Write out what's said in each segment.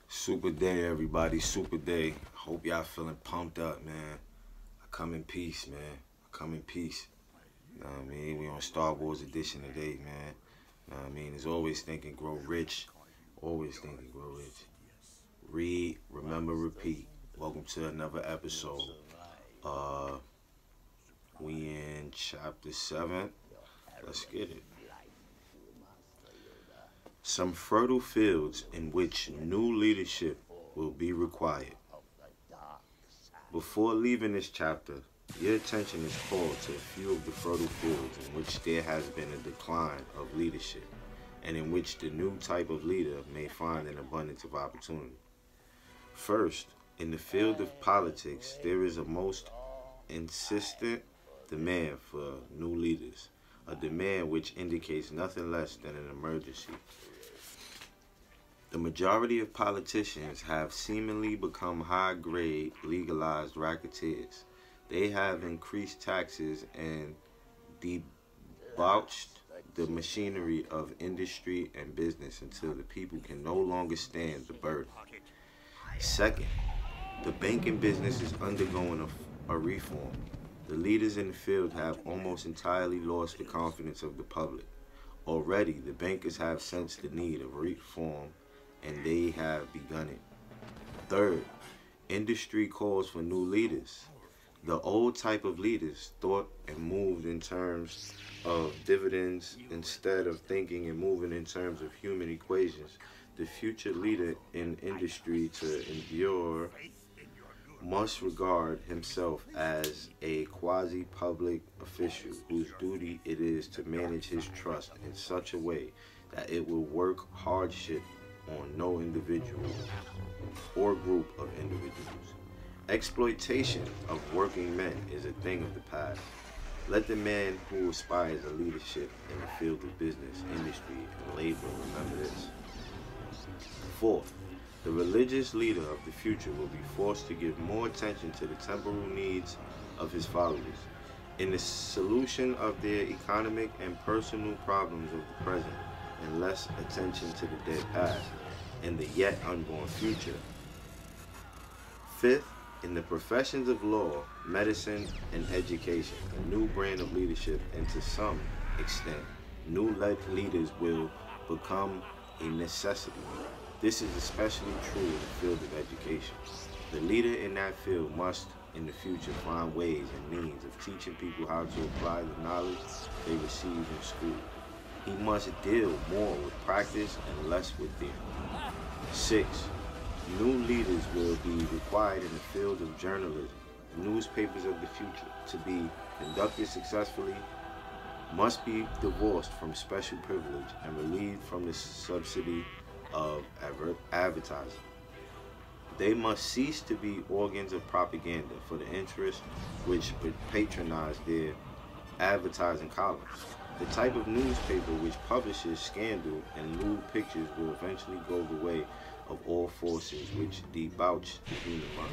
Super day, everybody. Super day. Hope y'all feeling pumped up, man. I come in peace, man. I come in peace. You know what I mean? We on Star Wars edition today, man. You know what I mean? It's always thinking, grow rich. Always thinking, grow rich. Read, remember, repeat. Welcome to another episode. We in chapter 7. Let's get it. Some fertile fields in which new leadership will be required. Before leaving this chapter, your attention is called to a few of the fertile fields in which there has been a decline of leadership, and in which the new type of leader may find an abundance of opportunity. First, in the field of politics, there is a most insistent demand for new leaders, a demand which indicates nothing less than an emergency. The majority of politicians have seemingly become high-grade, legalized racketeers. They have increased taxes and debauched the machinery of industry and business until the people can no longer stand the burden. Second, the banking business is undergoing a reform. The leaders in the field have almost entirely lost the confidence of the public. Already, the bankers have sensed the need of reform, and they have begun it. Third, industry calls for new leaders. The old type of leaders thought and moved in terms of dividends instead of thinking and moving in terms of human equations. The future leader in industry to endure must regard himself as a quasi-public official whose duty it is to manage his trust in such a way that it will work hardship on no individual or group of individuals. Exploitation of working men is a thing of the past. Let the man who aspires to leadership in the field of business, industry, and labor remember this. Fourth, the religious leader of the future will be forced to give more attention to the temporal needs of his followers in the solution of their economic and personal problems of the present, and less attention to the dead past and the yet unborn future. Fifth, in the professions of law, medicine, and education, a new brand of leadership, and to some extent, new leaders will become a necessity. This is especially true in the field of education. The leader in that field must, in the future, find ways and means of teaching people how to apply the knowledge they receive in school. He must deal more with practice and less with theory. 6. New leaders will be required in the field of journalism. Newspapers of the future, to be conducted successfully, must be divorced from special privilege and relieved from the subsidy of advertising. They must cease to be organs of propaganda for the interests which patronize their advertising columns. The type of newspaper which publishes scandal and lewd pictures will eventually go the way of all forces which debauch the human mind.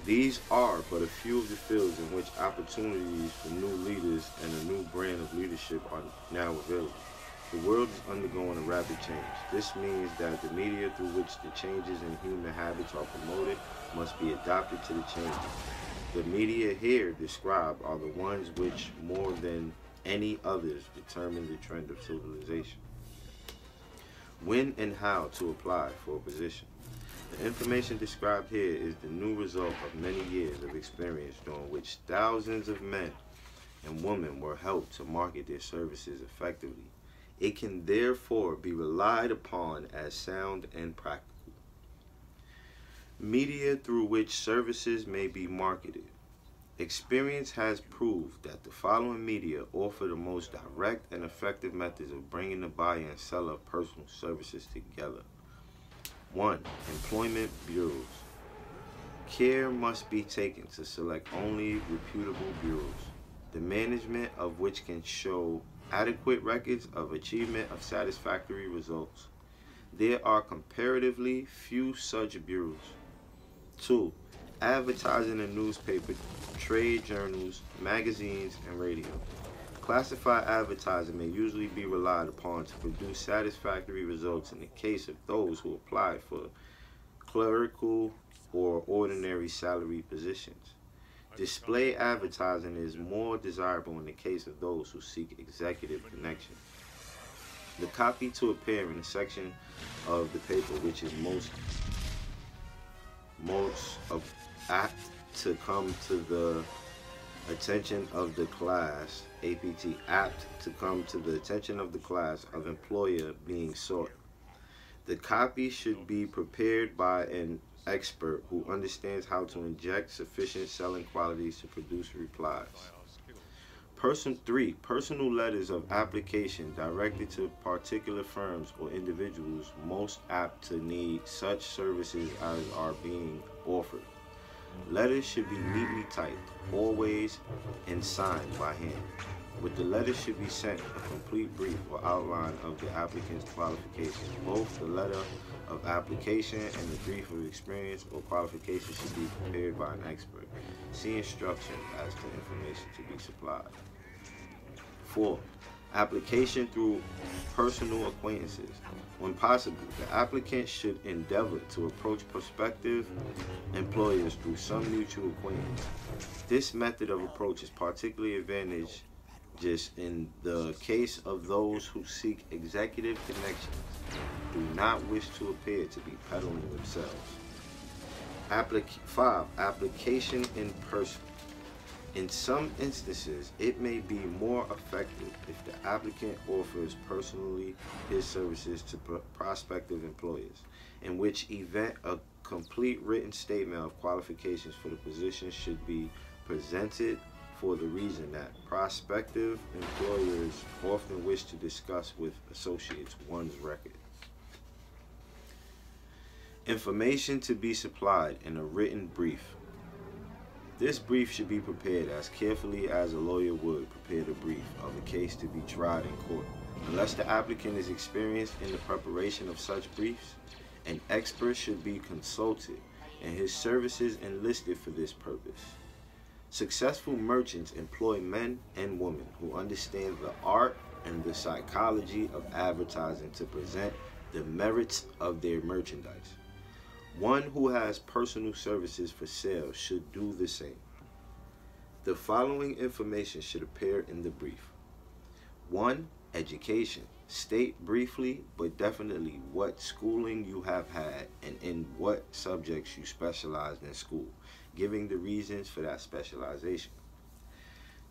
These are but a few of the fields in which opportunities for new leaders and a new brand of leadership are now available. The world is undergoing a rapid change. This means that the media through which the changes in human habits are promoted must be adapted to the changes. The media here described are the ones which, more than any others, determine the trend of civilization. When and how to apply for a position. The information described here is the new result of many years of experience during which thousands of men and women were helped to market their services effectively. It can therefore be relied upon as sound and practical. Media through which services may be marketed. Experience has proved that the following media offer the most direct and effective methods of bringing the buyer and seller of personal services together. 1. Employment bureaus. Care must be taken to select only reputable bureaus, the management of which can show adequate records of achievement of satisfactory results. There are comparatively few such bureaus. 2. Advertising in newspaper, trade journals, magazines, and radio. Classified advertising may usually be relied upon to produce satisfactory results in the case of those who apply for clerical or ordinary salary positions. Display advertising is more desirable in the case of those who seek executive connection. The copy to appear in the section of the paper which is most apt to come to the attention of the class, apt to come to the attention of the class of employer being sought. The copy should be prepared by an expert who understands how to inject sufficient selling qualities to produce replies. 3. Personal letters of application directed to particular firms or individuals most apt to need such services as are being offered. Letters should be neatly typed, always, and signed by hand. With the letter should be sent a complete brief or outline of the applicant's qualifications. Both the letter of application and the brief of experience or qualifications should be prepared by an expert. See instructions as to information to be supplied. 4. Application through personal acquaintances. When possible, the applicant should endeavor to approach prospective employers through some mutual acquaintance. This method of approach is particularly advantageous in the case of those who seek executive connections, do not wish to appear to be peddling themselves. 5. Application in person. In some instances, it may be more effective if the applicant offers personally his services to prospective employers, in which event a complete written statement of qualifications for the position should be presented, for the reason that prospective employers often wish to discuss with associates one's record. Information to be supplied in a written brief. This brief should be prepared as carefully as a lawyer would prepare the brief of a case to be tried in court. Unless the applicant is experienced in the preparation of such briefs, an expert should be consulted and his services enlisted for this purpose. Successful merchants employ men and women who understand the art and the psychology of advertising to present the merits of their merchandise. One who has personal services for sale should do the same. The following information should appear in the brief. 1. Education. State briefly but definitely what schooling you have had and in what subjects you specialized in school, giving the reasons for that specialization.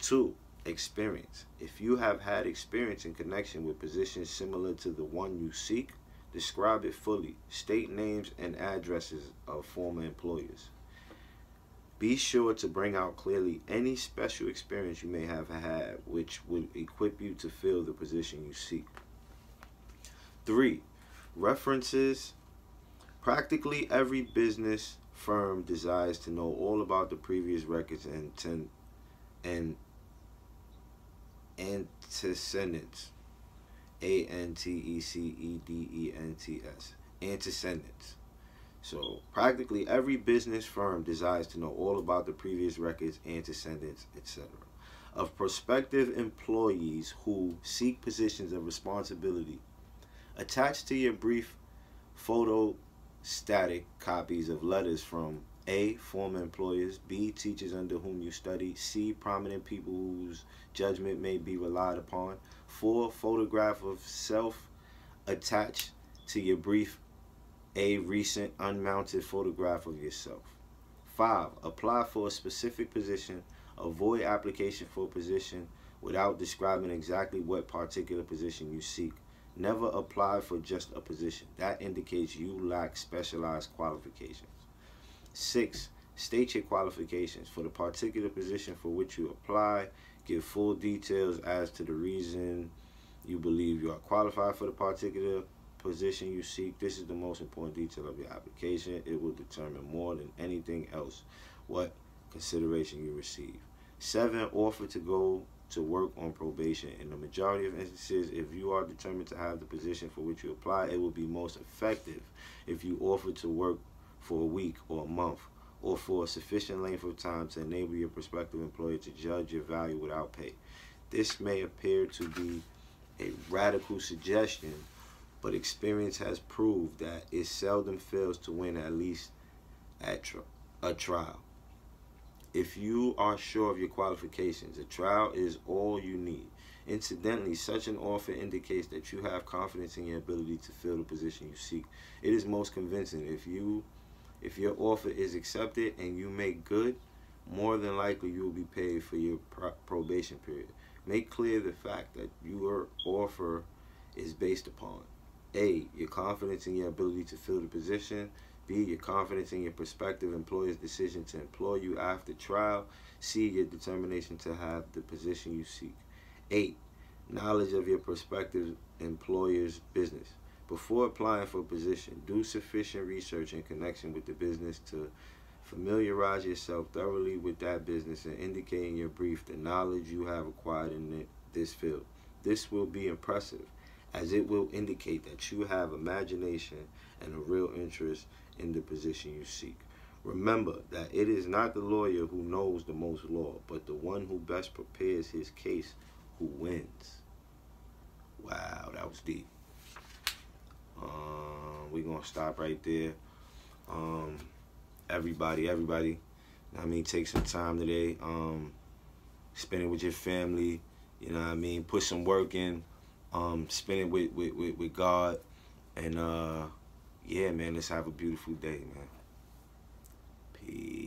2. Experience. If you have had experience in connection with positions similar to the one you seek, describe it fully. State names and addresses of former employers. Be sure to bring out clearly any special experience you may have had which would equip you to fill the position you seek. 3. References. Practically every business firm desires to know all about the previous records and antecedents. Antecedents. Antecedents. So practically every business firm desires to know all about the previous records, antecedents, etc. of prospective employees who seek positions of responsibility. Attach to your brief photostatic copies of letters from A. Former employers, B. Teachers under whom you study, C. Prominent people whose judgment may be relied upon. 4. Photograph of self. Attach to your brief a recent unmounted photograph of yourself. 5. Apply for a specific position. Avoid application for a position without describing exactly what particular position you seek. Never apply for just a position. That indicates you lack specialized qualifications. 6. State your qualifications. For the particular position for which you apply, give full details as to the reason you believe you are qualified for the particular position you seek. This is the most important detail of your application. It will determine more than anything else what consideration you receive. 7. Offer to go to work on probation. In the majority of instances, if you are determined to have the position for which you apply, it will be most effective if you offer to work for a week or a month or for a sufficient length of time to enable your prospective employer to judge your value without pay. This may appear to be a radical suggestion, but experience has proved that it seldom fails to win, at least at a trial. If you are sure of your qualifications, a trial is all you need. Incidentally, such an offer indicates that you have confidence in your ability to fill the position you seek. It is most convincing if your offer is accepted and you make good. More than likely you will be paid for your probation period. Make clear the fact that your offer is based upon A, your confidence in your ability to fill the position, B, your confidence in your prospective employer's decision to employ you after trial, C, your determination to have the position you seek. 8, knowledge of your prospective employer's business. Before applying for a position, do sufficient research in connection with the business to familiarize yourself thoroughly with that business and indicate in your brief the knowledge you have acquired in this field. This will be impressive, as it will indicate that you have imagination and a real interest in the position you seek. Remember that it is not the lawyer who knows the most law, but the one who best prepares his case who wins. Wow, that was deep. We're going to stop right there. Everybody, I mean, take some time today. Spend it with your family. You know what I mean? Put some work in. Spend it with God. And, yeah, man, let's have a beautiful day, man. Peace.